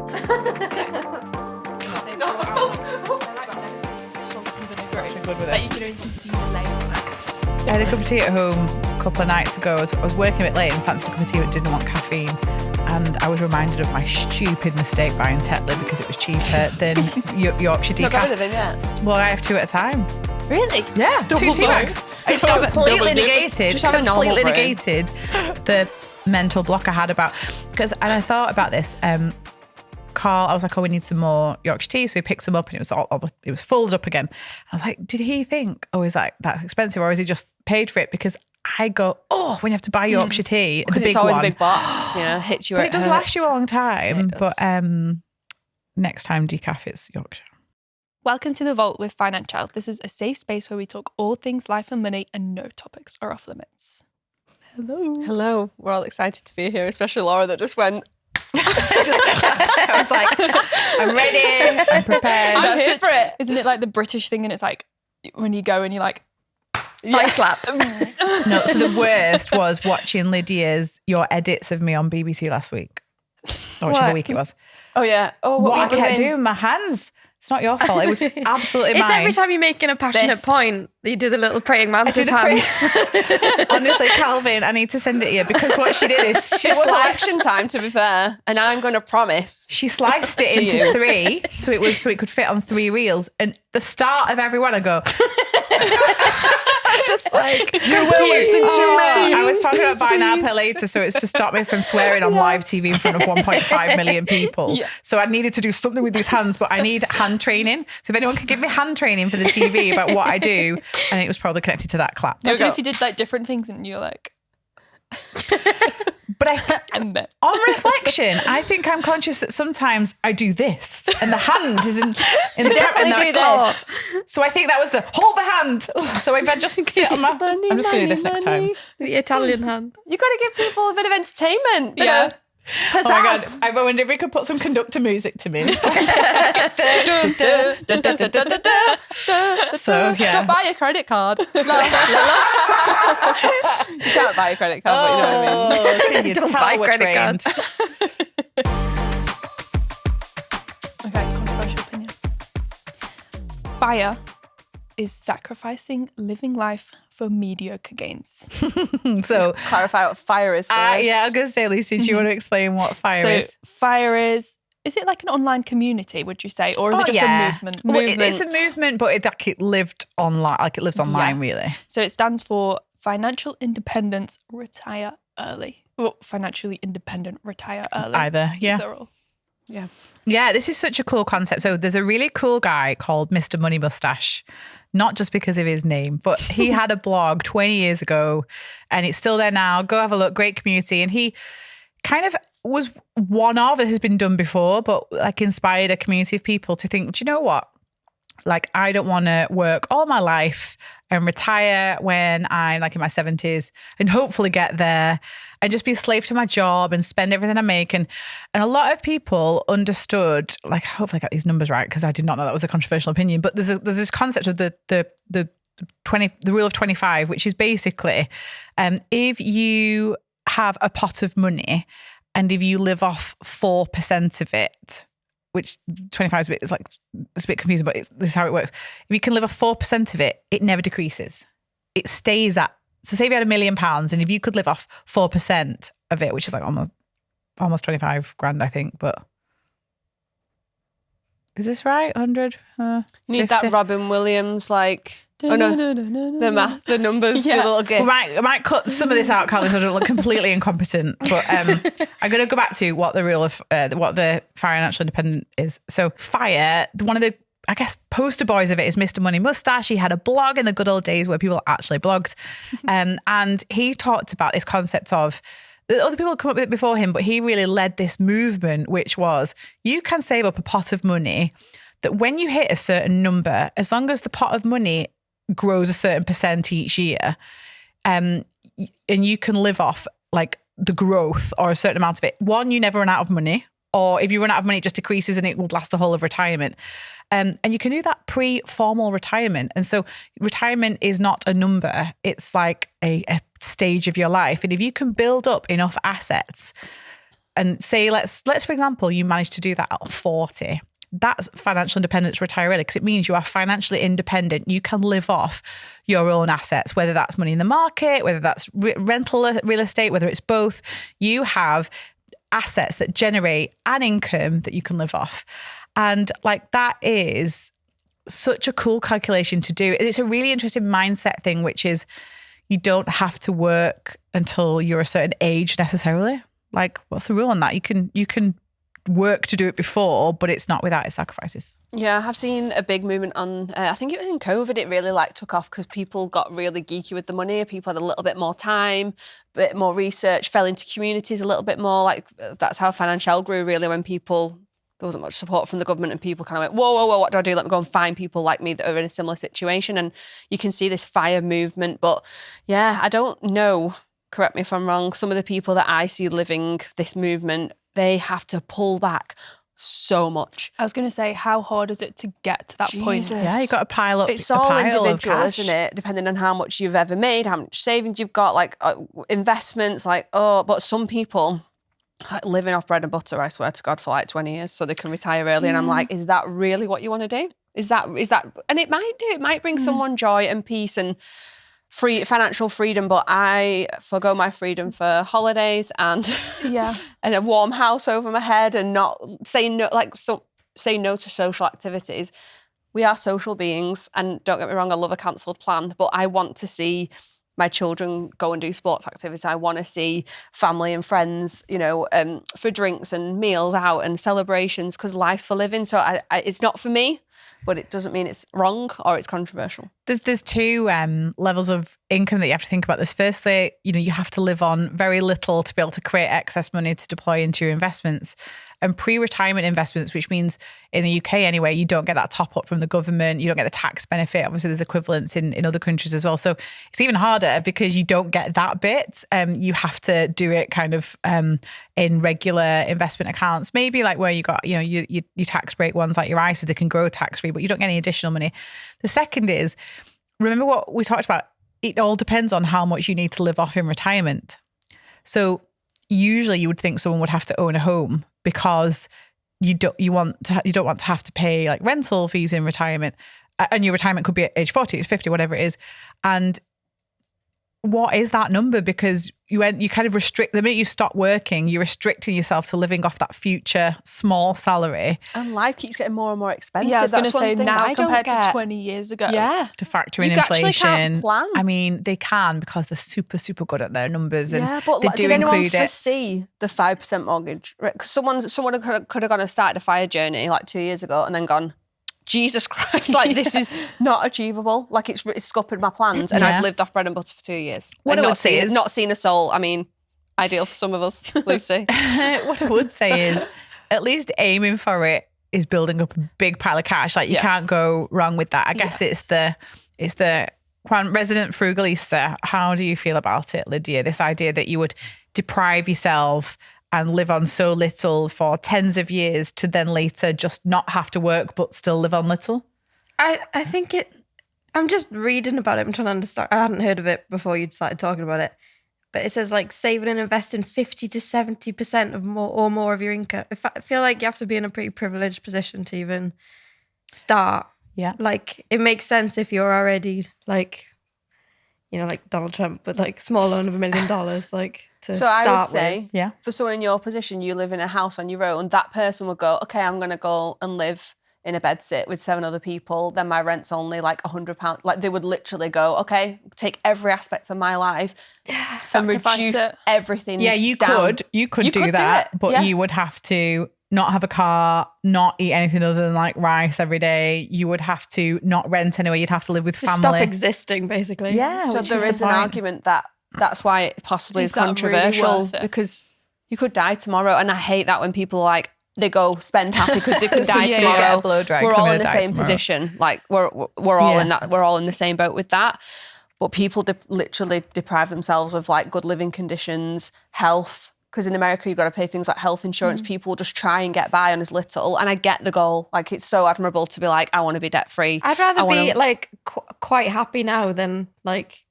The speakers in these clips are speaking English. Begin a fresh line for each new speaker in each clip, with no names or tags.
Good with it.
You can see the layer.
I had a cup of tea at home a couple of nights ago. I was working a bit late and fancied a cup of tea but didn't want caffeine. And I was reminded of my stupid mistake buying Tetley because it was cheaper than Yorkshire decaf.
Not got rid of him yet.
Well, I have 2 at a time.
Really?
Yeah,
Double
2 tea bags. It's
Double
completely
dip.
negated.
Just have a normal
completely
brew.
negated the mental block I had about and I thought about this. Carl, I was like, oh, we need some more Yorkshire tea. So we picked some up and it was folded up again. I was like, did he think, oh, is that's expensive? Or is he just paid for it? Because I go, oh, when you have to buy Yorkshire tea, the
Because
big
it's always
one,
a big box, hits you
but
where
it does
hurts.
last you a long time.
Yeah, it does.
But next time decaf, it's Yorkshire.
Welcome to The Vault with Financielle. This is a safe space where we talk all things life and money and no topics are off limits.
Hello. We're all excited to be here, especially Laura that just went,
I was like, I'm ready, I'm prepared.
I'm
here for it.
Isn't it like the British thing and it's like when you go and you're like,
Eye slap.
No, so the worst was watching your edits of me on BBC last week. Or whichever
What?
week it was.
Oh, yeah. Oh,
What I
was
kept
in?
doing, my hands. It's not your fault. It was absolutely
It's
mine.
every time you're making a passionate
This.
point that you do the little praying
I did
mantis
a
hand.
Honestly, Calvin, I need to send it to you because what she did is she
It was
sliced,
election time, to be fair, and I'm going to promise.
she sliced it
To
into
you.
3 so it could fit on 3 reels. And the start of every one, I go, just like,
You will listen to me.
I was talking about buy now, pay later, so it's to stop me from swearing on live TV in front of 1.5 million people.
Yeah.
So I needed to do something with these hands, but I need hand training. So if anyone could give me hand training for the TV about what I do, and it was probably connected to that clap.
imagine
go.
if you did like different things and you're like,
But
and then
on reflection, I think I'm conscious that sometimes I do this, and the hand is in the
Definitely do this.
So I think that was the hold the hand. So if I just sit on my, I'm just going to do this next time.
The Italian hand.
You got to give people a bit of entertainment. bit
Yeah.
of pizzazz.
Oh my God, I wonder if we could put some conductor music to me. So yeah.
Don't buy a credit card. La, la, la. You can't buy a credit card, but you know what I mean.
Oh, can you
Don't
tell
buy
we're
credit
trained?
okay, controversial opinion. Fire is sacrificing living life for mediocre gains.
So
Clarify what fire is first.
yeah, I was going to say, Lucy, do you want to explain what fire
so
is?
fire is it like an online community, would you say? Or is it just a movement?
Well, it's a movement, but it lived online, like it lives online, really.
So it stands for Financial Independence, Retire Early. Well, financially independent, retire early.
Either, yeah.
Either or.
Yeah.
Yeah, this is such a cool concept. So there's a really cool guy called Mr. Money Mustache, not just because of his name, but he had a blog 20 years ago and it's still there now. Go have a look, great community. And he kind of was one of, it has been done before, but like inspired a community of people to think, do you know what? Like, I don't want to work all my life and retire when I'm like in my 70s and hopefully get there and just be a slave to my job and spend everything I make. And a lot of people understood, like, hopefully I got these numbers right because I did not know that was a controversial opinion, but there's this concept of the rule of 25, which is basically if you have a pot of money and if you live off 4% of it, which 25 is it's a bit confusing, but this is how it works. If you can live off 4% of it, it never decreases. It stays at, so say if you had £1 million and if you could live off 4% of it, which is like almost 25 grand, I think, but is this right? 100?
Need that Robin Williams, like, oh no, the math, the numbers, the little gift.
I might cut some of this out, Calvin, so I don't look completely incompetent. But I'm going to go back to what the rule of what the financial independent is. So FIRE, one of the, I guess, poster boys of it is Mr. Money Mustache. He had a blog in the good old days where people actually blogged, and he talked about this concept of. Other people had come up with it before him, but he really led this movement, which was you can save up a pot of money that when you hit a certain number, as long as the pot of money grows a certain percent each year, and you can live off like the growth or a certain amount of it. One, you never run out of money, or if you run out of money, it just decreases and it will last the whole of retirement. And you can do that pre-formal retirement. And so retirement is not a number. It's like a stage of your life. And if you can build up enough assets and say, let's for example, you manage to do that at 40. That's financial independence, retire early, because it means you are financially independent. You can live off your own assets, whether that's money in the market, whether that's rental real estate, whether it's both. You have assets that generate an income that you can live off. And like, that is such a cool calculation to do. And it's a really interesting mindset thing, which is you don't have to work until you're a certain age necessarily. Like, what's the rule on that? You can work to do it before, but it's not without its sacrifices.
Yeah, I've seen a big movement on, I think it was in COVID, it really like took off because people got really geeky with the money. People had a little bit more time, a bit more research, fell into communities a little bit more. Like, that's how Financielle grew, really, when there wasn't much support from the government and people kind of went, whoa, what do I do? Let me go and find people like me that are in a similar situation. And you can see this FIRE movement. But yeah, I don't know, correct me if I'm wrong, some of the people that I see living this movement, they have to pull back so much.
I was going to say, how hard is it to get to that point?
Yeah, you've got to pile up.
It's all individual,
cash.
isn't it? Depending on how much you've ever made, how much savings you've got, like investments, but some people living off bread and butter, I swear to God, for like 20 years so they can retire early. And I'm like, is that really what you want to do? Is that, and it might bring someone joy and peace and financial freedom, but I forgo my freedom for holidays and and a warm house over my head and not say no, say no to social activities. We are social beings, and don't get me wrong, I love a cancelled plan, but I want to see my children go and do sports activities. I want to see family and friends, for drinks and meals out and celebrations, because life's for living. So it's not for me, but it doesn't mean it's wrong or it's controversial.
There's two levels of income that you have to think about. This firstly, you have to live on very little to be able to create excess money to deploy into your investments. And pre-retirement investments, which means in the UK anyway, you don't get that top up from the government. You don't get the tax benefit. Obviously, there's equivalents in other countries as well. So it's even harder because you don't get that bit. You have to do it kind of in regular investment accounts, maybe like where you got, your tax break ones like your ISA, they can grow tax-free, but you don't get any additional money. The second is, remember what we talked about? It all depends on how much you need to live off in retirement. So usually you would think someone would have to own a home because you don't want to have to pay like rental fees in retirement, and your retirement could be at age 40, it's 50, whatever it is. And what is that number? Because you kind of restrict, the minute you stop working, you're restricting yourself to living off that future small salary.
And life keeps getting more and more expensive.
Yeah, I was going to say now compared to
20
20 years ago.
Yeah.
To factor in
you
inflation.
Actually can't plan.
I mean, they can because they're super, super good at their numbers. And
but
they do
did anyone
include it.
foresee the 5% mortgage? Someone could have gone and started a FIRE journey like 2 years ago and then gone, Jesus Christ, like this is not achievable. Like it's scuppered my plans, and I've lived off bread and butter for 2 years.
What I would say is
not seen a soul. I mean, ideal for some of us, Lucy.
What I would say is, at least aiming for it is building up a big pile of cash. Like you can't go wrong with that. I guess it's the resident frugalista. How do you feel about it, Lydia? This idea that you would deprive yourself and live on so little for tens of years to then later just not have to work but still live on little?
I think I'm just reading about it. I'm trying to understand. I hadn't heard of it before you'd started talking about it. But it says like saving and investing 50 to 70% of more of your income. I feel like you have to be in a pretty privileged position to even start.
Yeah.
Like it makes sense if you're already like, like Donald Trump with like small loan of $1 million, like to
so
start
I would say,
with.
for someone in your position, you live in a house on your own, that person would go, okay, I'm going to go and live in a bedsit with 7 other people, then my rent's only like £100. Like they would literally go, okay, take every aspect of my life and reduce everything.
Yeah, you
down.
could do that, but you would have to not have a car, not eat anything other than like rice every day. You would have to not rent anywhere. You'd have to live with family.
Stop existing, basically.
Yeah.
So there is an argument that's why it possibly is controversial, really because you could die tomorrow. And I hate that when people are like, they go spend happy because they could die tomorrow. We're all in the same position. Like we're all in that. We're all in the same boat with that. But people literally deprive themselves of like good living conditions, health. Because in America, you've got to pay things like health insurance. People just try and get by on as little. And I get the goal. Like, it's so admirable to be like, I want to be debt free.
I'd rather be like quite happy now than like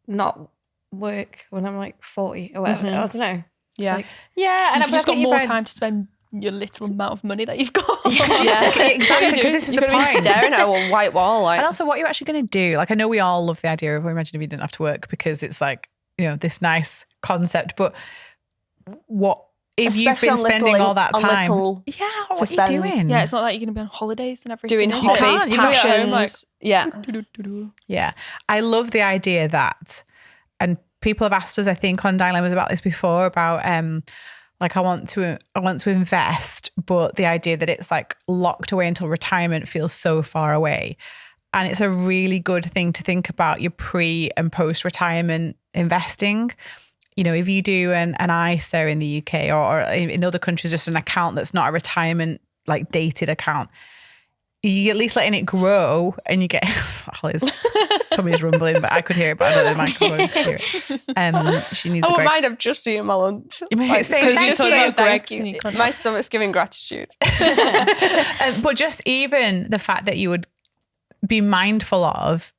not work when I'm like 40 or whatever. I don't know.
Yeah.
Like,
Yeah, and
you've just got more
time.
time to spend your little amount of money that you've got.
Exactly, because this is
You're
the
going to be
point.
staring at a white wall. Like,
And also, what you're actually going to do, like, I know we all love the idea of, well, imagine if you didn't have to work, because it's like, you know, this nice concept. But what if you've
Especially
been
on
spending
little-
all that
on
time?
little
Yeah,
to
what are you
spend.
doing?
Yeah, it's not like you're going to be on holidays and everything.
doing
is it?
hobbies,
can't. You can't
be at
passions.
home, like,
yeah.
do-do-do-do.
Yeah, I love the idea that, and people have asked us, I think, on Dilemmas about this before, about like I want to invest, but the idea that it's like locked away until retirement feels so far away. And it's a really good thing to think about your pre and post retirement investing. You know, if you do an ISA in the UK or in other countries, just an account that's not a retirement like dated account, you at least letting it grow, and you get Holly's tummy's rumbling, but I could hear it, but I don't know the microphone could hear it. She needs
Oh,
a Greg's.
mind, I've just eaten my lunch.
You might say
so it's
thank
just
you.
saying thank
Greg's and you
you.
can't-
My stomach's giving gratitude.
But just even the fact that you would be mindful of,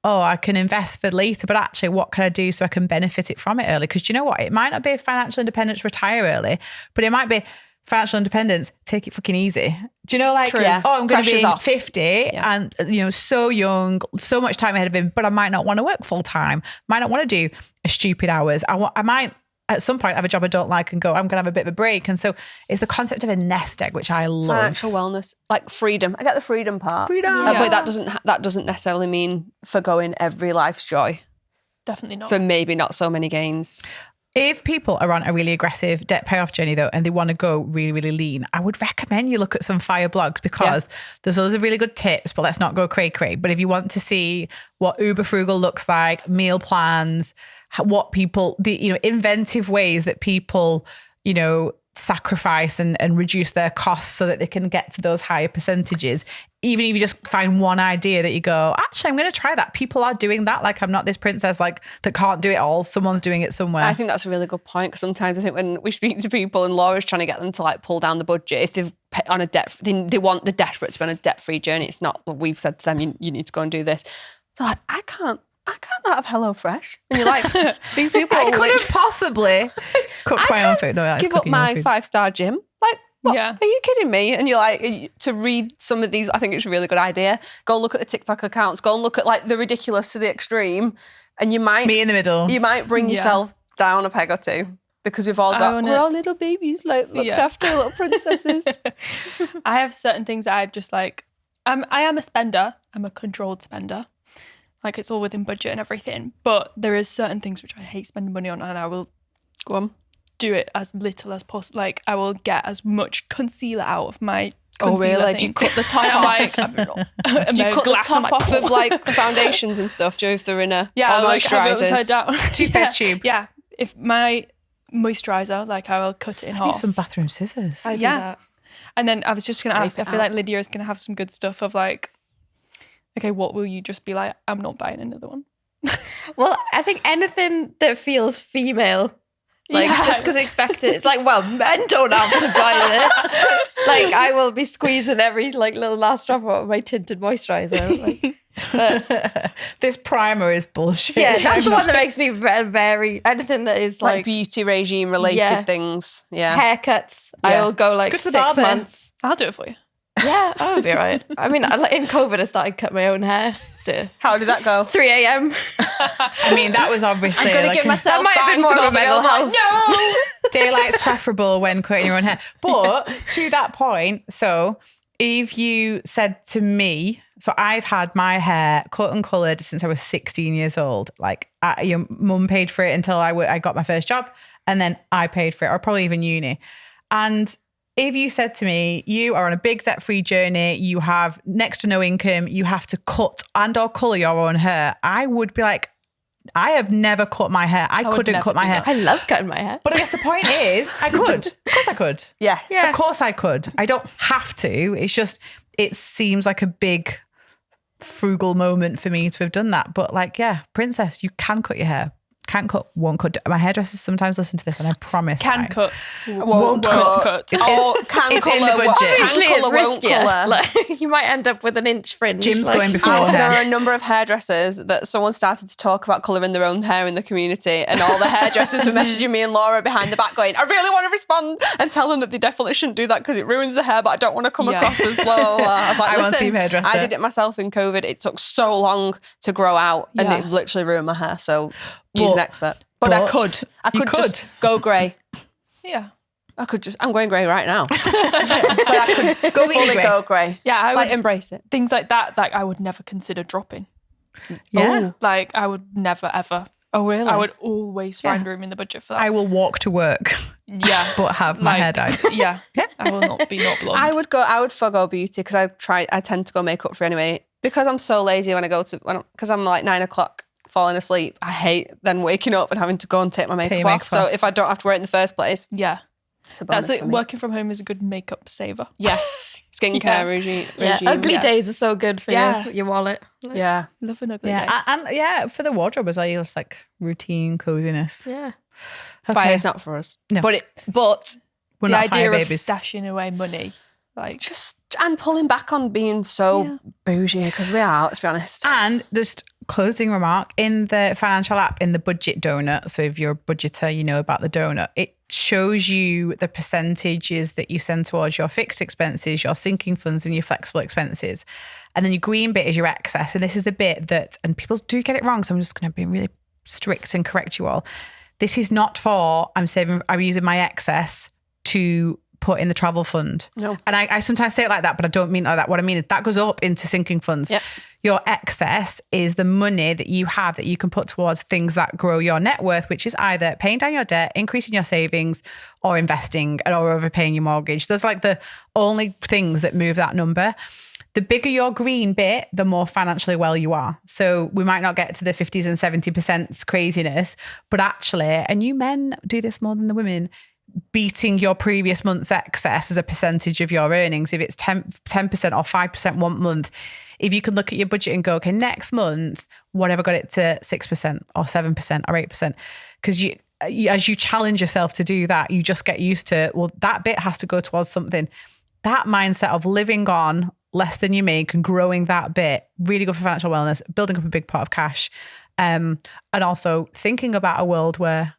oh, I can invest for later, but actually what can I do so I can benefit it from it early? Because you know what? It might not be financial independence, retire early, but it might be financial independence, take it fucking easy. Do you know, like,
True. Yeah.
oh, I'm going to
Pressure's
be
off.
50 and, you know, so young, so much time ahead of him, but I might not want to work full time. Might not want to do stupid hours. I might at some point have a job I don't like and go, I'm going to have a bit of a break. And so it's the concept of a nest egg, which I love.
Financial wellness, like freedom. I get the freedom part.
Freedom.
But that doesn't necessarily mean forgoing every life's joy
Definitely not.
for maybe not so many gains.
If people are on a really aggressive debt payoff journey though, and they want to go really, really lean, I would recommend you look at some FIRE blogs, because there's loads of really good tips, but let's not go cray. But if you want to see what uber frugal looks like, meal plans, what people, inventive ways that people, sacrifice and reduce their costs so that they can get to those higher percentages. Even if you just find one idea that you go, actually, I'm going to try that. People are doing that. Like, I'm not this princess like that can't do it all. Someone's doing it somewhere.
I think that's a really good point, because sometimes I think when we speak to people and Laura's trying to get them to like pull down the budget, if they've on a debt, they want the desperate to be on a debt-free journey. It's not what we've said to them, you need to go and do this. They're like, I can't not have HelloFresh. And you're like, these people
I couldn't possibly cook my own food. No, that's
give up
cooking your own
my
food.
5-star gym. Like, what?
Yeah.
Are you kidding me? And you're like, to read some of these, I think it's a really good idea. Go look at the TikTok accounts. Go and look at like the ridiculous to the extreme. And you might
Me in the middle.
You might bring yourself down a peg or two, because we've all got, we're all little babies, like looked after, little princesses.
I have certain things that I just like. I am a spender. I'm a controlled spender. Like, it's all within budget and everything. But there is certain things which I hate spending money on, and I will
Go on.
do it as little as possible. Like, I will get as much concealer out of my
Oh,
concealer
really?
thing.
Do you cut the top
And I'm
off?
like, and
Do you
my
cut the
glass, I'm
top
like,
off of like foundations and stuff? Do you, if they're in a
yeah,
or
like have it upside
moisturisers?
down.
Toothpaste tube.
Yeah, if my moisturizer, like, I will cut it in
I need
half.
some bathroom scissors.
I do
Yeah.
that.
And then I was just going to ask,
Scrape
I
it
feel
out.
like Lydia is going to have some good stuff of like, okay, what will you just be like, I'm not buying another one.
Well, I think anything that feels female, like just because expected, it's like, well, men don't have to buy this. Like, I will be squeezing every like little last drop out of my tinted moisturizer. Like, but,
This primer is bullshit.
yeah, that's the one that makes me very, very anything that is
Like
like,
beauty regime related
Yeah.
things. Yeah.
haircuts. I
Yeah.
will go like
Go to the
6
barber.
months.
I'll do it for you.
Yeah, I'll be right. I mean, in COVID, I started cutting my own hair to
How did that go?
3 a.m.
I mean, that was obviously
I'm going to
like
give myself
That might have been
bang to
more
go
of a
over. I was
mental
like,
health.
no.
daylight's preferable when cutting your own hair. But to that point, so if you said to me, so I've had my hair cut and coloured since I was 16 years old. Like, your mum paid for it until I got my first job, and then I paid for it, or probably even uni. And if you said to me, you are on a big debt-free journey, you have next to no income, you have to cut and or colour your own hair, I would be like, I have never cut my hair. I
would
couldn't
never
cut my
do
hair.
that.
I love cutting my hair.
But I guess the point is, I could. Of course I could.
Yeah.
Of course I could. I don't have to. It's just, it seems like a big frugal moment for me to have done that. But like, yeah, princess, you can cut your hair. Can't cut, won't cut. My hairdressers sometimes listen to this, and I promise.
Can
I
cut,
won't cut.
cut.
Or can
It's in
colour,
the budget.
Usually it's
colour, won't
riskier.
colour.
Like, you might end up with an inch fringe.
Jim's
like,
going before
There are
her.
a number of hairdressers that someone started to talk about colouring their own hair in the community, and all the hairdressers were messaging me and Laura behind the back going, I really want to respond and tell them that they definitely shouldn't do that because it ruins the hair, but I don't want to come
Yeah.
across as blah, blah, blah. I was like,
I want to see
listen,
a hairdresser.
I did it myself in COVID. It took so long to grow out and
Yeah.
it literally ruined my hair. So use an
But-
expert. But I
but
could. I
you
could just
could.
go grey.
Yeah.
I'm going grey right now. But I could
Go
fully
grey.
go grey.
Yeah, I would,
Like, embrace it.
things like that, like I would never consider dropping.
Yeah.
Like I would never, ever.
Oh, really?
I would always find room in the budget for that.
I will walk to work,
yeah.
but have my hair dyed.
Yeah. I will not be not blonde.
I would forgo beauty because I tend to go makeup free anyway. Because I'm so lazy when I go to, because I'm like 9 o'clock falling asleep. I hate then waking up and having to go and take my makeup
your
off.
makeup
So
off.
if I don't have to wear it in the first place,
yeah.
it's a bonus
That's it.
for me.
Working from home is a good makeup saver.
Yes. Skincare
Yeah.
regime.
Yeah, ugly
yeah.
days are so good for
Yeah.
your wallet.
Yeah.
Love an ugly
Yeah,
day.
and yeah, for the wardrobe as well, you just like routine coziness.
Yeah.
Fire's not for us.
No.
But
We're
the
not
idea
fire
of
babies.
stashing away money, like
and pulling back on being so bougie because we are, let's be honest.
And just closing remark, in the Financial app, in the budget donut, so if you're a budgeter, you know about the donut, it shows you the percentages that you send towards your fixed expenses, your sinking funds, and your flexible expenses. And then your green bit is your excess. And this is the bit that, and people do get it wrong, so I'm just going to be really strict and correct you all. This is not for, I'm using my excess to put in the travel fund.
No.
And I sometimes say it like that, but I don't mean it like that. What I mean is that goes up into sinking funds.
Yep.
Your excess is the money that you have that you can put towards things that grow your net worth, which is either paying down your debt, increasing your savings, or investing, or overpaying your mortgage. Those are like the only things that move that number. The bigger your green bit, the more financially well you are. So we might not get to the 50s and 70% craziness, but actually, and you men do this more than the women, beating your previous month's excess as a percentage of your earnings. If it's 10% or 5% one month, if you can look at your budget and go, okay, next month, what have I got it to 6% or 7% or 8%? Because you, as you challenge yourself to do that, you just get used to, well, that bit has to go towards something. That mindset of living on less than you make and growing that bit, really good for financial wellness, building up a big pot of cash. And also thinking about a world where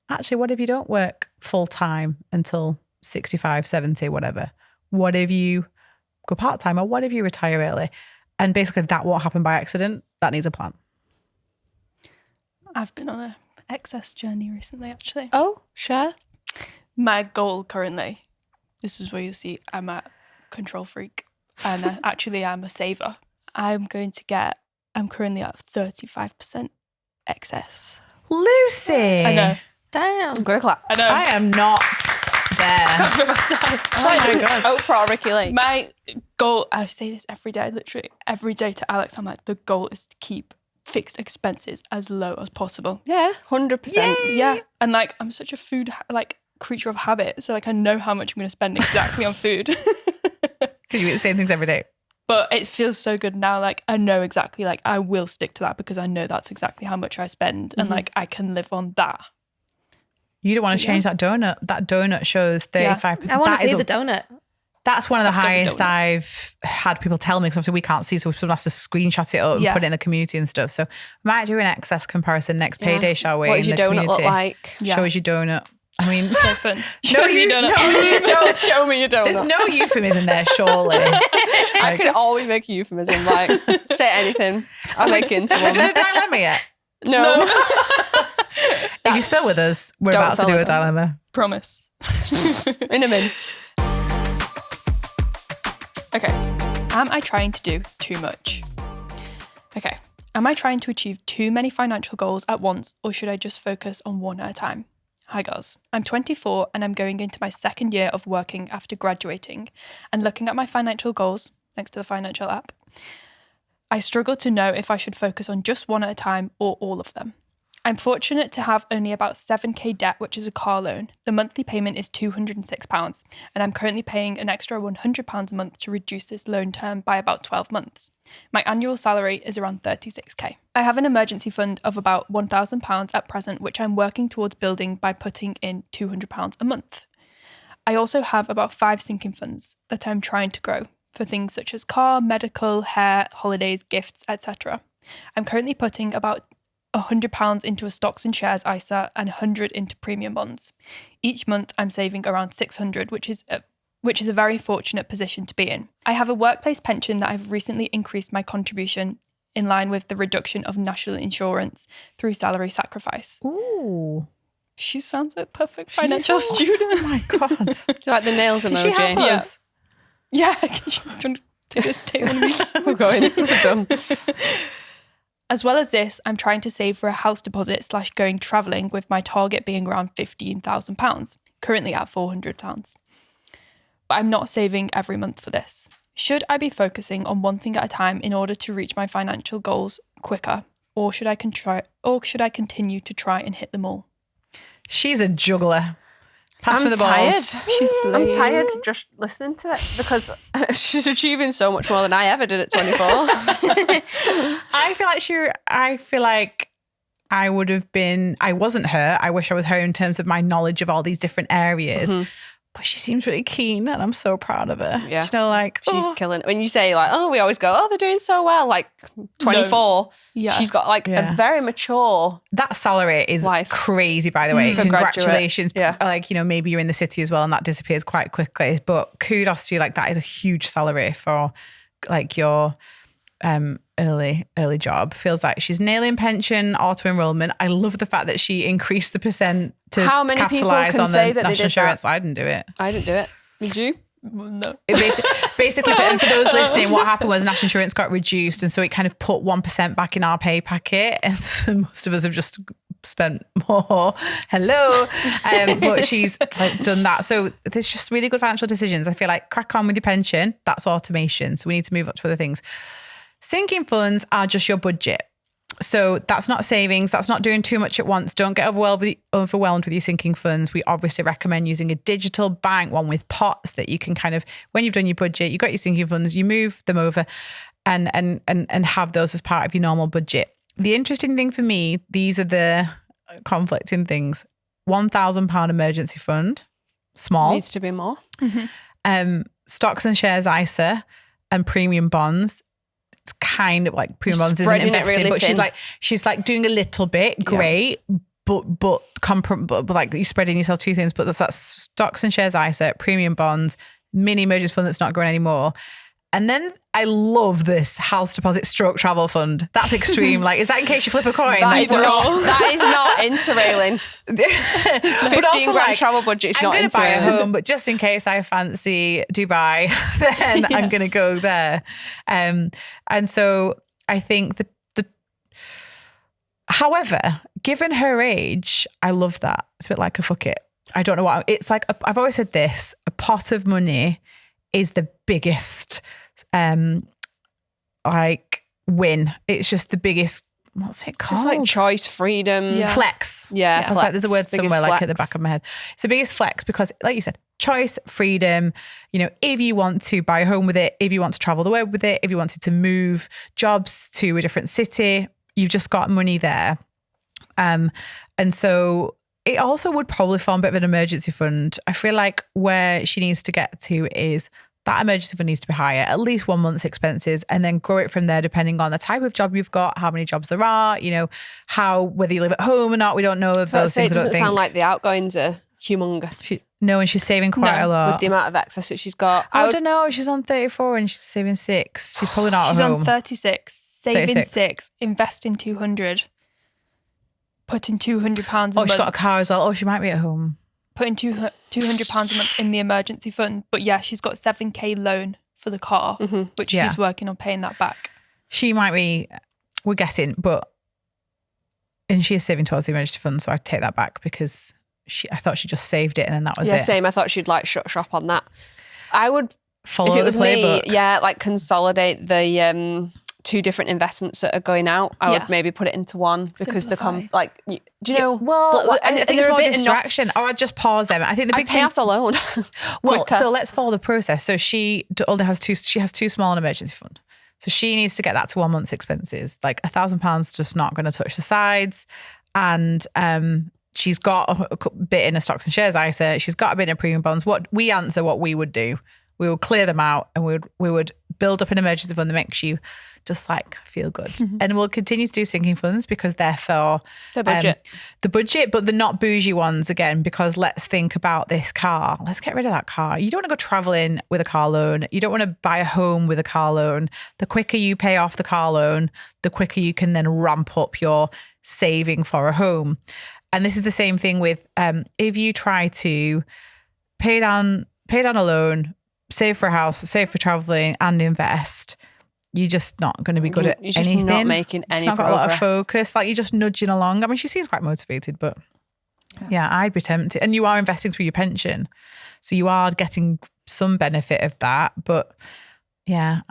actually, what if you don't work full time until 65, 70, whatever? What if you go part time, or what if you retire early? And basically that won't happen by accident. That needs a plan.
I've been on a excess journey recently, actually.
Oh, share.
My goal currently, this is where you see I'm a control freak and actually I'm a saver. I'm currently at 35% excess.
Lucy.
I know.
Damn.
I'm going to clap.
I know.
I am not there.
For myself.
Oh my God.
Oprah, Ricky Lake.
My goal, I say this every day, literally every day to Alex, I'm like, the goal is to keep fixed expenses as low as possible.
Yeah, 100%.
Yeah. And like, I'm such a food, creature of habit. So like, I know how much I'm going to spend exactly on food.
Because you eat the same things every day.
But it feels so good now. Like, I know exactly, like, I will stick to that because I know that's exactly how much I spend. And like, I can live on that.
You don't want to change that donut. That donut shows 35%.
I want
That
to see
is
the donut.
That's one of the
I've got the
highest
donut.
I've had people tell me, because obviously we can't see, so someone has to screenshot it up and
Yeah.
put it in the community and stuff. So we might do an excess comparison next
Yeah.
payday, shall we?
What does
in
your
the
donut look
community?
like?
Yeah.
Show us your donut. I mean,
So fun.
no,
Shows you don't know.
You don't show me your donut.
there's no euphemism there, surely.
I can always make a euphemism, like, say anything. I'll make it into
Have we done
one.
a dilemma yet?
No.
If you're still with us, we're
Don't
about to
sell
do
it.
a dilemma.
Promise.
In a minute.
Okay. Am I trying to do too much? Okay. Am I trying to achieve too many financial goals at once, or should I just focus on one at a time? Hi girls, I'm 24 and I'm going into my second year of working after graduating, and looking at my financial goals, thanks to the Financielle app, I struggle to know if I should focus on just one at a time or all of them. I'm fortunate to have only about 7k debt, which is a car loan. The monthly payment is £206, and I'm currently paying an extra £100 a month to reduce this loan term by about 12 months. My annual salary is around 36k. I have an emergency fund of about £1,000 at present, which I'm working towards building by putting in £200 a month. I also have about 5 sinking funds that I'm trying to grow for things such as car, medical, hair, holidays, gifts, etc. I'm currently putting about £100 into a stocks and shares ISA and £100 into premium bonds. Each month I'm saving around £600, which is a very fortunate position to be in. I have a workplace pension that I've recently increased my contribution in line with the reduction of national insurance through salary sacrifice.
Ooh.
She sounds like a perfect financial student.
Oh my God.
Like the nails emoji.
Can she help us?
Yeah. Can you take this tape on me?
We're going. We're done.
As well as this, I'm trying to save for a house deposit / going travelling, with my target being around £15,000, currently at £400. But I'm not saving every month for this. Should I be focusing on one thing at a time in order to reach my financial goals quicker, or should I continue to try and hit them all?
She's a juggler. Pass me the balls.
I'm tired just listening to it because she's achieving so much more than I ever did at 24.
I feel like I would have been, I wasn't her. I wish I was her in terms of my knowledge of all these different areas. Mm-hmm. But she seems really keen and I'm so proud of her.
Yeah.
You know, like,
she's killing it. When you say like, oh, we always go, oh, they're doing so well. Like 24. No.
Yeah.
She's got like a very mature
that salary is life. Crazy, by the way. Congratulations.
Yeah.
Like, you know, maybe you're in the city as well and that disappears quite quickly. But kudos to you. Like, that is a huge salary for like your early job. Feels like she's nailing pension, auto enrollment. I love the fact that she increased the percent to capitalise on the national insurance. I didn't do it.
I didn't do it. Did you?
No.
Basically, for those listening, what happened was national insurance got reduced, and so it kind of put 1% back in our pay packet, and so most of us have just spent more. Hello, but she's like done that. So there's just really good financial decisions. I feel like crack on with your pension. That's automation. So we need to move up to other things. Sinking funds are just your budget. So that's not savings. That's not doing too much at once. Don't get overwhelmed with your sinking funds. We obviously recommend using a digital bank, one with pots that you can kind of, when you've done your budget, you've got your sinking funds, you move them over and have those as part of your normal budget. The interesting thing for me, these are the conflicting things. £1,000 emergency fund, small.
Needs to be more.
Mm-hmm.
Stocks and shares ISA and premium bonds. It's kind of like premium bonds isn't investing, really, but she's like doing a little bit, great, but like you're spreading yourself too thin. But that's stocks and shares ISA, premium bonds, mini emergency fund that's not growing anymore. And then I love this house deposit stroke travel fund. That's extreme. Like, is that in case you flip a coin?
That is not interrailing. 15 grand travel budget is not interrailing. I'm going to buy a home,
but just in case I fancy Dubai, then I'm going to go there. And so I think however, given her age, I love that. It's a bit like a fuck it. I don't know what, it's like, I've always said this, a pot of money is the biggest like win. It's just the biggest, what's it called?
Just like choice, freedom.
Flex.
Yeah.
I was like, there's a word somewhere like at the back of my head. It's the biggest flex because like you said, choice, freedom, you know, if you want to buy a home with it, if you want to travel the world with it, if you wanted to move jobs to a different city, you've just got money there. And so it also would probably form a bit of an emergency fund. I feel like where she needs to get to is that emergency fund needs to be higher, at least 1 month's expenses, and then grow it from there depending on the type of job you've got, how many jobs there are, you know, whether you live at home or not. We don't know those things.
It doesn't sound like the outgoings are humongous.
And she's saving quite a lot.
With the amount of excess that she's got.
I don't know. She's on 34 and she's saving 6. She's probably not at home.
She's on 36, saving 6, investing 200. Putting £200 a month.
Oh, she's got a car as well. Oh, she might be at home.
Putting £200 a month in the emergency fund. But yeah, she's got 7k loan for the car, which she's working on paying that back.
She might be, we're guessing, and she is saving towards the emergency fund. So I take that back because I thought she just saved it and then that was it.
Yeah, same. I thought she'd like shut shop on that. I would
follow
if it was
the playbook.
Me, like consolidate the two different investments that are going out, I
Yeah.
would maybe put it into one because
Simplify.
do you know?
Well, I think it's
they're a
more
bit
distraction. Or I'd just pause them. I think the
I
big
pay
thing.
off the loan.
Well,
quicker.
so let's follow the process. So she only has two. She has two small emergency fund. So she needs to get that to 1 month's expenses. Like £1,000 just not going to touch the sides, and she's got a bit in a stocks and shares ISA. She's got a bit in premium bonds. What we would do, we would clear them out, and we would build up an emergency fund that makes you just like feel good. And we'll continue to do sinking funds because they're for
The budget.
the budget, but they're not bougie ones again, because let's think about this car. Let's get rid of that car. You don't want to go traveling with a car loan. You don't want to buy a home with a car loan. The quicker you pay off the car loan, the quicker you can then ramp up your saving for a home. And this is the same thing with if you try to pay down a loan, save for a house, save for traveling, and invest, you're just not going to be good at
You're just
anything.
not making any
She's not got a lot of
progress.
focus. Like, you're just nudging along. I mean, she seems quite motivated, but yeah, I'd be tempted. And you are investing through your pension, so you are getting some benefit of that. But yeah,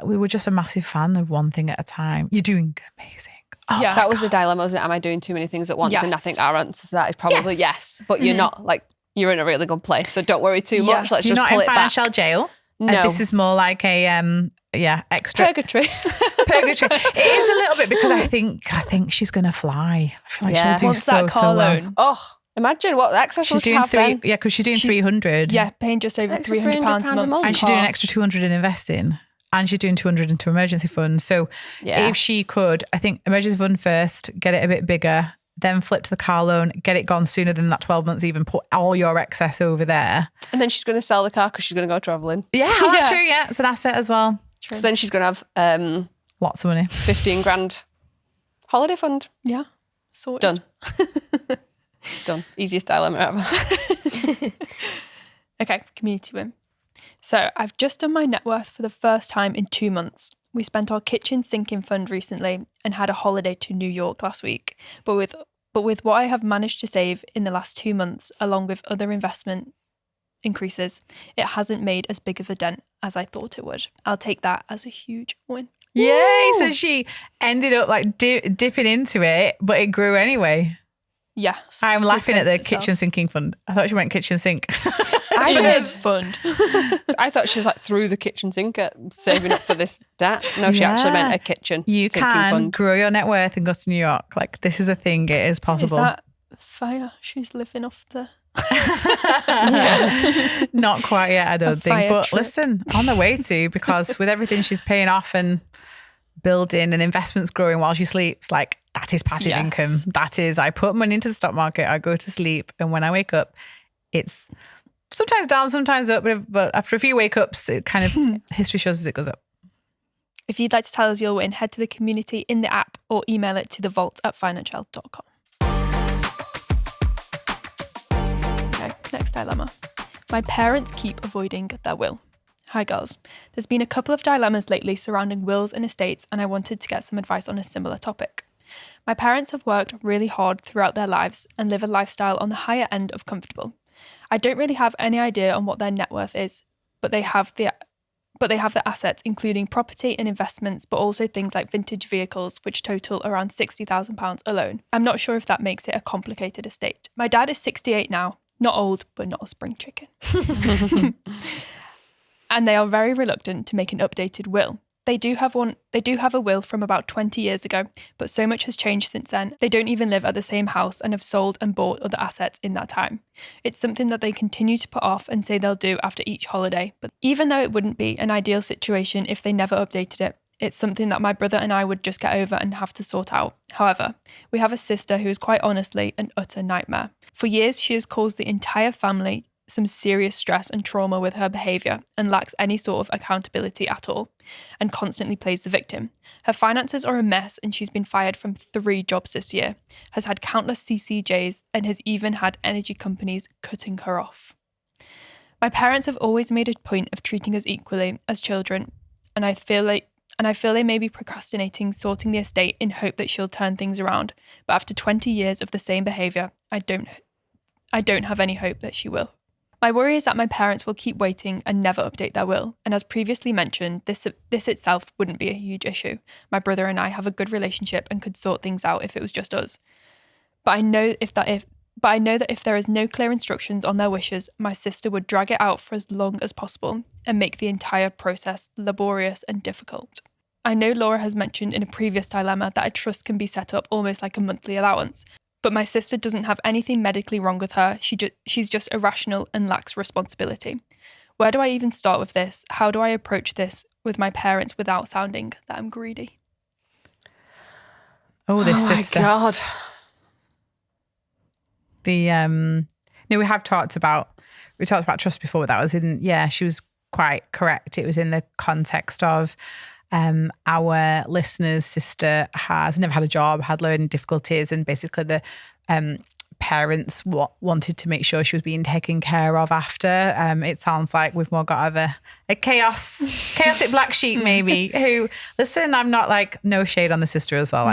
we were just a massive fan of one thing at a time. You're doing amazing. Oh,
Yeah.
That was the dilemma, wasn't it? Am I doing too many things at once? And I
Yes.
think our answer to that is probably
Yes.
yes. But you're not, like, you're in a really good place. So don't worry too much. Let's
you're
just
not
pull
in
it back.
financial jail.
No.
This is more like a extra
Purgatory.
purgatory. It is a little bit, because I think she's gonna fly. I feel like
Yeah.
she'll do
Once
so
that car
well.
loan,
Oh, imagine what access
She's
will she
doing
have then.
because she's doing
She's-
300.
yeah, paying just over
Extra
£300 a month.
And she's doing an extra 200 in investing, and she's doing 200 into emergency funds. So
Yeah.
if she could, I think emergency fund first, get it a bit bigger, then flip to the car loan, get it gone sooner than that 12 months, even put all your excess over there.
And then she's going to sell the car because she's going to go travelling.
Yeah, that's
Yeah.
true. Yeah, it's an asset as well.
So then she's going to have
Lots of money.
15 grand holiday fund.
Yeah, sorted.
Done. Done. Easiest dilemma ever.
Okay, community win. So I've just done my net worth for the first time in 2 months. We spent our kitchen sinking fund recently and had a holiday to New York last week. But with what I have managed to save in the last 2 months, along with other investment increases, it hasn't made as big of a dent as I thought it would. I'll take that as a huge win.
Yay! So she ended up like dipping into it, but it grew anyway.
Yes.
I'm laughing at the
replaced itself.
kitchen sinking fund. I thought she meant kitchen sink.
I did.
Fund.
I thought she was like through the kitchen sink saving up for this debt. No, she actually
Yeah.
meant a kitchen
You
sinking
can
fund.
grow your net worth and go to New York. Like, this is a thing. It is
Is
possible.
that fire? She's living off the...
Not quite yet, I don't
A
think.
fire
But
trip.
listen, on the way to, because with everything she's paying off and building and investments growing while she sleeps, like, that is passive
Yes.
income. That is, I put money into the stock market, I go to sleep, and when I wake up, it's sometimes down, sometimes up, but after a few wake ups, it kind of, history shows us it goes up.
If you'd like to tell us your win, head to the community in the app or email it to thevault@financielle.com. Okay, next dilemma. My parents keep avoiding their will. Hi girls. There's been a couple of dilemmas lately surrounding wills and estates, and I wanted to get some advice on a similar topic. My parents have worked really hard throughout their lives and live a lifestyle on the higher end of comfortable. I don't really have any idea on what their net worth is, but they have the assets, including property and investments, but also things like vintage vehicles, which total around £60,000 alone. I'm not sure if that makes it a complicated estate. My dad is 68 now, not old, but not a spring chicken. And they are very reluctant to make an updated will. They do have a will from about 20 years ago, but so much has changed since then. They don't even live at the same house and have sold and bought other assets in that time. It's something that they continue to put off and say they'll do after each holiday. But even though it wouldn't be an ideal situation if they never updated it, it's something that my brother and I would just get over and have to sort out. However, we have a sister who is quite honestly an utter nightmare. For years, she has caused the entire family some serious stress and trauma with her behaviour and lacks any sort of accountability at all, and constantly plays the victim. Her finances are a mess and she's been fired from 3 jobs this year, has had countless CCJs, and has even had energy companies cutting her off. My parents have always made a point of treating us equally as children, and I feel they may be procrastinating sorting the estate in hope that she'll turn things around, but after 20 years of the same behaviour, I don't have any hope that she will. My worry is that my parents will keep waiting and never update their will. And as previously mentioned, this itself wouldn't be a huge issue. My brother and I have a good relationship and could sort things out if it was just us. But I know that if there is no clear instructions on their wishes, my sister would drag it out for as long as possible and make the entire process laborious and difficult. I know Laura has mentioned in a previous dilemma that a trust can be set up almost like a monthly allowance, but my sister doesn't have anything medically wrong with her. She's just irrational and lacks responsibility. Where do I even start with this? How do I approach this with my parents without sounding that I'm greedy?
Oh, this sister.
Oh my God.
We talked about trust before, but that was she was quite correct. It was in the context of our listener's sister has never had a job, had learning difficulties, and basically the parents wanted to make sure she was being taken care of after. It sounds like we've more got of a chaotic black sheep maybe, who, listen, I'm not no shade on the sister as well.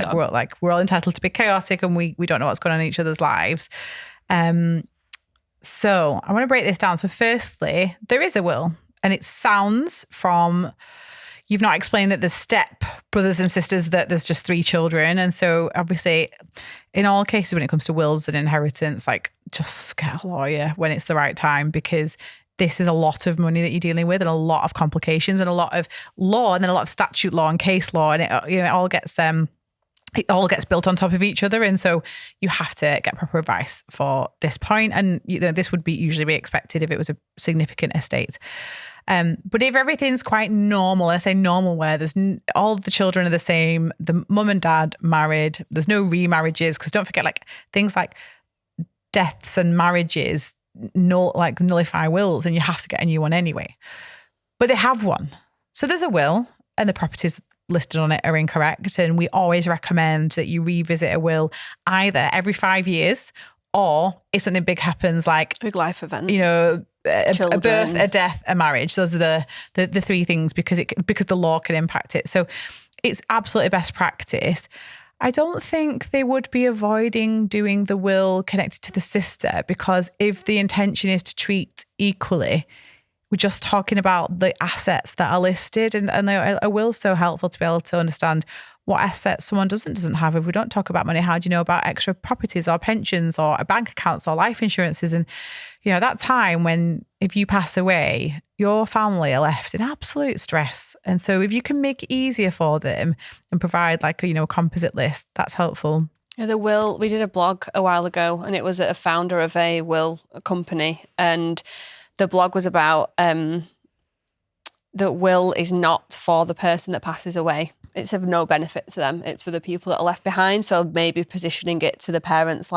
We're all entitled to be chaotic, and we don't know what's going on in each other's lives. So I want to break this down. So firstly, there is a will, and it sounds from, you've not explained that there's step brothers and sisters, that there's just 3 children. And so obviously in all cases, when it comes to wills and inheritance, just get a lawyer when it's the right time, because this is a lot of money that you're dealing with, and a lot of complications, and a lot of law, and then a lot of statute law and case law. And it all gets built on top of each other. And so you have to get proper advice for this point. And this would usually be expected if it was a significant estate. But if everything's quite normal, I say normal, where there's all the children are the same, the mum and dad married, there's no remarriages, because don't forget, things like deaths and marriages nullify wills, and you have to get a new one anyway. But they have one. So there's a will, and the properties listed on it are incorrect. And we always recommend that you revisit a will either every 5 years, or if something big happens, like
big life event,
a birth, a death, a marriage. Those are the 3 things, because the law can impact it. So it's absolutely best practice. I don't think they would be avoiding doing the will connected to the sister, because if the intention is to treat equally, we're just talking about the assets that are listed, and a will's so helpful to be able to understand what assets someone doesn't have. If we don't talk about money, how do you know about extra properties or pensions or bank accounts or life insurances? And that time when, if you pass away, your family are left in absolute stress. And so if you can make it easier for them and provide a composite list, that's helpful.
Yeah, the will, we did a blog a while ago, and it was a founder of a will company, and the blog was about that will is not for the person that passes away. It's of no benefit to them. It's for the people that are left behind. So maybe positioning it to the parents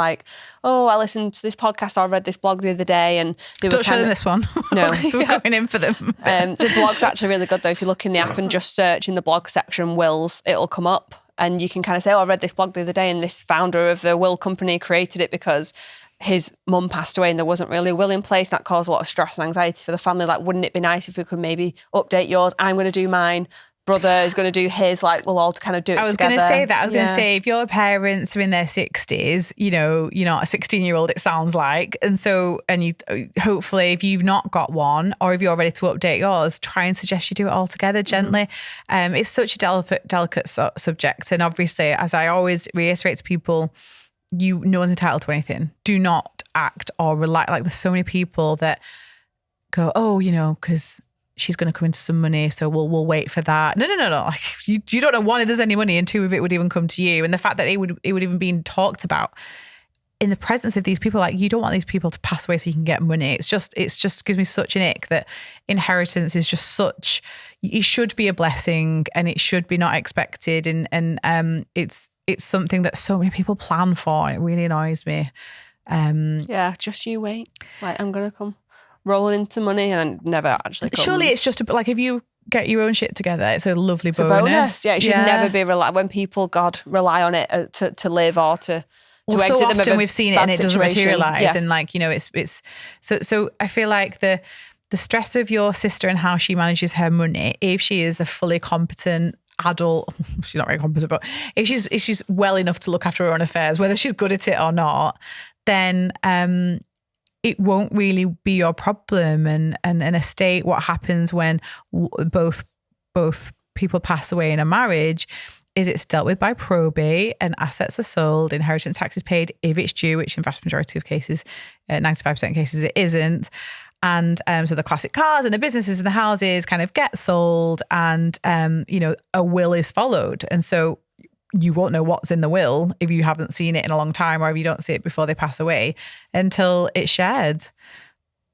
oh, I listened to this podcast, or I read this blog the other day, and they
don't show them this one.
No.
So we're going in for them.
The blog's actually really good though. If you look in the app and just search in the blog section wills, it'll come up, and you can kind of say, oh, I read this blog the other day, and this founder of the will company created it because his mum passed away and there wasn't really a will in place. That caused a lot of stress and anxiety for the family. Wouldn't it be nice if we could maybe update yours? I'm going to do mine. Brother is going to do his. We'll all kind of do it together.
I was going to say that. I was going to say, if your parents are in their 60s, you're not a 16-year-old, it sounds like. And so, you hopefully, if you've not got one, or if you're ready to update yours, try and suggest you do it all together gently. It's such a delicate subject. And obviously, as I always reiterate to people, no one's entitled to anything. Do not act or rely. There's so many people that go, oh, because she's going to come into some money, so we'll wait for that. No. You don't know, one, if there's any money, and 2, if it would even come to you. And the fact that it would even be talked about in the presence of these people, you don't want these people to pass away so you can get money. It's just gives me such an ick that inheritance is just such. It should be a blessing, and it should be not expected. And it's something that so many people plan for. It really annoys me.
Yeah, just you wait. I'm going to come rolling into money, and never actually comes.
Surely it's just if you get your own shit together, it's a lovely bonus.
It's a bonus. Yeah, it should never be when people, rely on it to live or to exit
so
them.
Often we've seen it and it doesn't materialise.
Yeah.
And it's so I feel like the stress of your sister and how she manages her money, if she is a fully competent adult, she's not very competent, but if she's well enough to look after her own affairs, whether she's good at it or not, then it won't really be your problem. And an estate, what happens when both people pass away in a marriage is it's dealt with by probate and assets are sold, inheritance tax is paid if it's due, which in vast majority of cases, 95% of cases, it isn't. And so the classic cars and the businesses and the houses kind of get sold and, a will is followed. And so you won't know what's in the will if you haven't seen it in a long time or if you don't see it before they pass away until it's shared.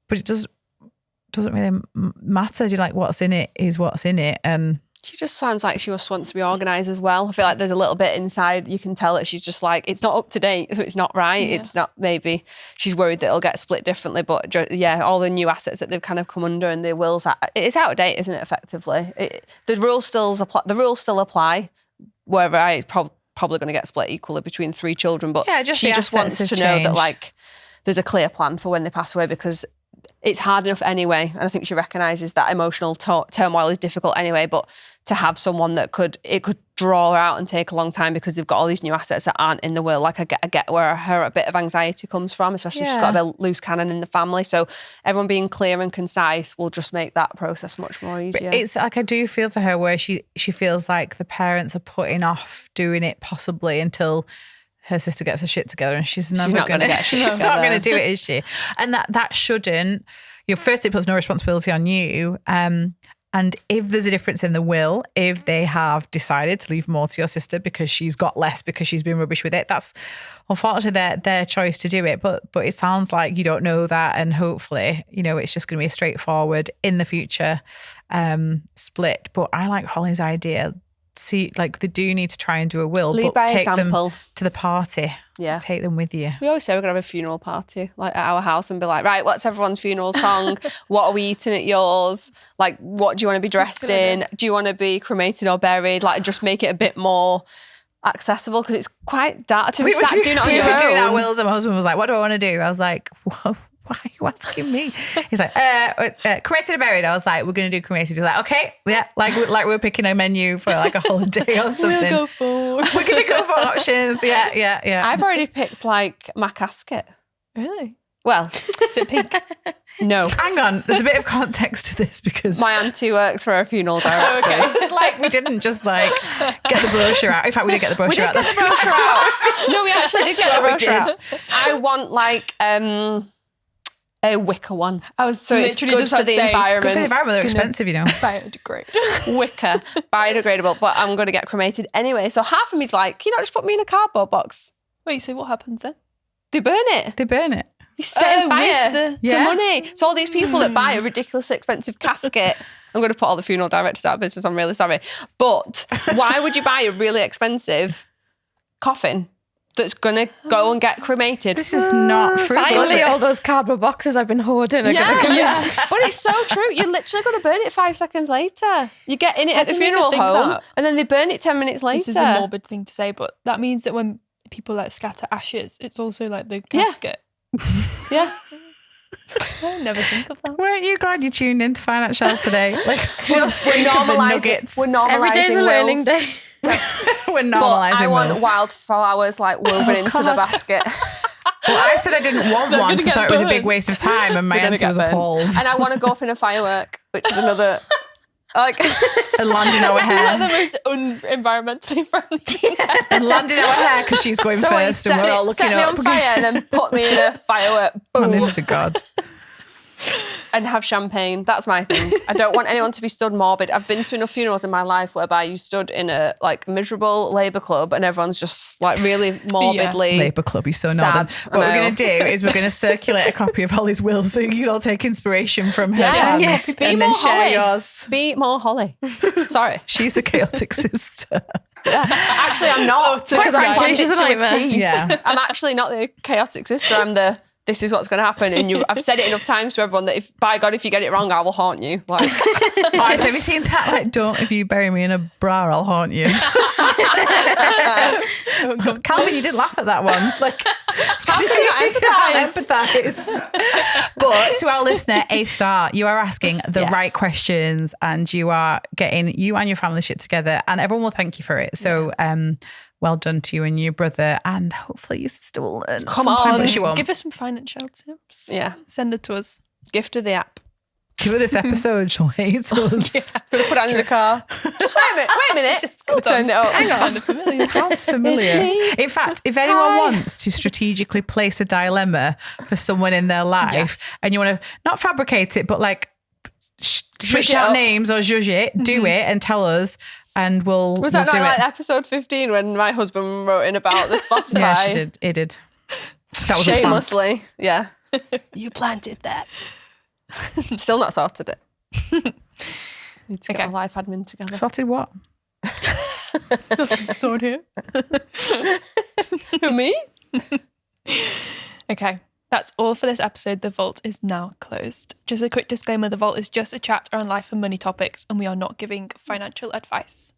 But it doesn't really matter. Do you like what's in it is what's in it. And
she just sounds like she just wants to be organised as well. I feel like there's a little bit inside, you can tell that she's just like, it's not up to date, so it's not right. Yeah. It's not, maybe she's worried that it'll get split differently, but all the new assets that they've kind of come under and the wills, it's out of date, isn't it, effectively? The rules still apply, wherever it's probably going to get split equally between 3 children, but she just wants to know that like there's a clear plan for when they pass away, because it's hard enough anyway. And I think she recognises that emotional turmoil is difficult anyway, but to have someone that could draw out and take a long time because they've got all these new assets that aren't in the will. Like I get where her a bit of anxiety comes from, especially if she's got a bit loose cannon in the family. So everyone being clear and concise will just make that process much more easier.
But it's like, I do feel for her where she feels like the parents are putting off doing it possibly until her sister gets her shit together, and she's not going to get her shit together. She's not going to do it, is she? And that shouldn't. First, it puts no responsibility on you. And if there's a difference in the will, if they have decided to leave more to your sister because she's got less because she's been rubbish with it, that's unfortunately their choice to do it. But it sounds like you don't know that, and hopefully, it's just going to be a straightforward in the future split. But I like Holly's idea. See, like they do need to try and do a will,
lead
but
by
take
example.
them to the party. Yeah, take them with you.
We always say we're gonna have a funeral party, like at our house, and be like, right, what's everyone's funeral song? What are we eating at yours? Like, what do you want to be dressed in? Do you want to be cremated or buried? Like, just make it a bit more accessible, because it's quite dark to be sat doing it on your own. We were doing our
wills, and my husband was like, "What do I want to do?" I was like, "Whoa. Why are you asking me?" He's like, cremated or buried? I was like, we're going to do cremated. He's like, okay, yeah, like we're picking a menu for like a holiday or something. We're going to go for options. Yeah.
I've already picked like my casket.
Really?
Well, is it pink? No.
Hang on, there's a bit of context to this because
my auntie works for a funeral director.
Okay. Like we didn't just like get the brochure out. In fact, we did get the brochure out.
No, we actually did get the brochure out. I want like a wicker one.
I was so literally
it's good for the environment.
It's good for the environment. They're expensive,
Biodegrade.
Wicker, biodegradable. But I'm going to get cremated anyway. So half of me's like, can you not just put me in a cardboard box?
Wait, so what happens then?
They burn it. You set fire to money. So all these people that buy a ridiculously expensive casket. I'm going to put all the funeral directors out of business. I'm really sorry. But why would you buy a really expensive coffin that's going to go and get cremated?
This is not frugal.
Finally, all those cardboard boxes I've been hoarding are going to go.
Yeah. But it's so true. You're literally going to burn it 5 seconds later. You get in it at the funeral home and then they burn it 10 minutes later.
This is a morbid thing to say, but that means that when people like scatter ashes, it's also like the casket.
Yeah.
I never think of that.
Weren't you glad you tuned into Financielle today? Like, just
we're normalizing. We're normalizing.
Every day's a learning day.
We're normalizing.
But I want wildflowers like woven into the basket.
Well, I said I didn't want one because I thought it was a big waste of time, and my answer was appalled.
And I want to go up in a firework, which is another.
And land in our hair.
Like the most environmentally friendly thing.
And land in our hair because she's going first and we're all looking up.
Set me on fire and then put me in a firework. Boom.
Honest to God.
And have champagne. That's my thing. I don't want anyone to be stood morbid. I've been to enough funerals in my life whereby you stood in a like miserable Labour club and everyone's just like really morbidly
Labour club, you're so northern. What we're going to do is we're going to circulate a copy of Holly's will so you can all take inspiration from her plans and then share yours.
Be more Holly. Sorry.
She's the chaotic sister.
Yeah. Actually, I'm not. Because I planned it to a T.
Yeah.
I'm actually not the chaotic sister. I'm the this is what's going to happen. And I've said it enough times to everyone that if, by God, if you get it wrong, I will haunt you. Like,
right, so have you seen that? Like, if you bury me in a bra, I'll haunt you. Calvin, you did laugh at that one. Like,
how can you
empathise? But to our listener, A*, you are asking the right questions and you are getting you and your family shit together and everyone will thank you for it. So, well done to you and your brother, and hopefully your sister will learn.
Come
some point,
on.
but she won't.
Give us some financial tips.
Yeah.
Send it to us.
Gift of the app.
Give her this episode, she'll hate us.
Gonna put it in the car. Just wait a minute.
Just
turn it up.
Hang on. Kind of familiar.
Sounds familiar.
It's me.
In fact, if anyone wants to strategically place a dilemma for someone in their life,
Yes.
and you want to not fabricate it, but like switch
it
out
up.
names or judge it, do it and tell us, and we'll
Was that
do
not like
it.
episode 15 when my husband wrote in about the Spotify?
Yeah, she did. It did. That was a plant.
Shamelessly. Yeah. You planted that. Still not sorted it. Need to get
Okay.
our life admin together.
Sorted what?
Sorry.
Who, me?
Okay, that's all for this episode. The Vault is now closed. Just a quick disclaimer, The Vault is just a chat around life and money topics, and we are not giving financial advice.